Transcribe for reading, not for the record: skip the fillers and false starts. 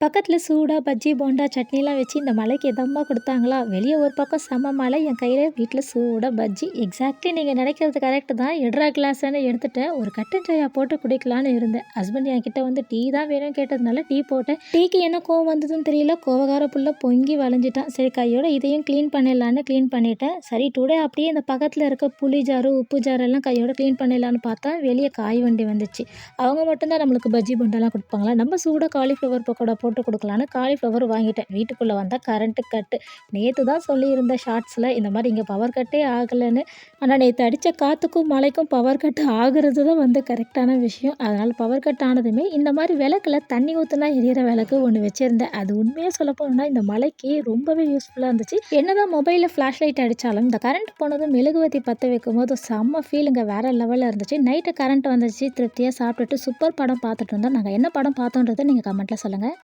பக்கத்துல சூடா பஜ்ஜி, போண்டா, சட்னிலாம் வச்சு இந்த மழைக்கு எதமா குடுத்தாங்களா, வெளிய ஒரு பக்கம் செம்ம மழை, என் கையில வீட்ல சூடா பஜ்ஜி. எக்ஸாக்ட்லி நீங்க நினைக்கிறது கரெக்ட் தான். எட்றா கிளாஸ்ன்னு எடுத்துட்டேன். ஒரு கட்டன் சாயா போட்டு குடிக்கலான்னு இருந்தேன். ஹஸ்பண்ட் என்கிட்ட வந்து டீ தான் வேணும்னு கேட்டதுனால டீ போட்டேன். டீக்கு என்ன கோவம் வந்ததுன்னு தெரியல. கோவக்கார புள்ள பொங்கி வளைஞ்சிட்டான். சரி கையோட இதையும் க்ளீன் பண்ணிடலான்னு க்ளீன் பண்ணிட்டேன். சரி டுடே அப்படியே இந்த பக்கத்துல இருக்க புளி ஜாரு, உப்பு ஜார் எல்லாம் கையோட க்ளீன் பண்ணிடலான்னு பார்த்தா, வெளிய காய் வண்டி வந்துச்சு. அவங்க மட்டும் தான் நம்மளுக்கு பஜ்ஜி, போண்டாலாம் குடுப்பாங்களா? நம்ம சூடா காலிஃப்ளவர் பக்கோடா போட்டு குடுக்கலான்னு காலிஃப்ளவர் வாங்கிட்டேன். வீட்டுக்குள்ள வந்தா கரண்ட் கட்டு. நேத்து தான் சொல்லியிருந்தேன் ஷார்ட்ஸ்ல, இந்த மாரி இங்க பவர் கட்டே ஆகலன்னு. ஆனா நேத்து அடிச்ச காத்துக்கும், மழைக்கும் பவர் கட் ஆகுறது தான் வந்து கரெக்ட்டான விஷயம். அதனால பவர் கட் ஆனதுமே இந்த மாரி விளக்குல தண்ணி ஊத்துனா எரியிற விளக்கு ஒண்ணு வச்சிருந்தேன். அது உண்மையா சொல்லப்போனா இந்த மழைக்கு ரொம்பவே யூஸ்ஃபுல்லா இருந்துச்சு. என்னதான் மொபைல்ல ஃபிளாஷ் லைட் அடிச்சாலும், இந்த கரண்ட் போனதும் மெழுகுவர்த்தி பத்த வைக்கும்போது செம்ம ஃபீலுங்க வேற லெவல்ல இருந்துச்சு. நைட்டு கரண்ட் வந்துச்சு. திருப்தியா சாப்பிட்டுட்டு சூப்பர் படம் பார்த்துட்டு இருந்தோம். நாங்க என்ன படம் பார்த்தோன்றத நீங்க கமெண்ட்ல சொல்லுங்க.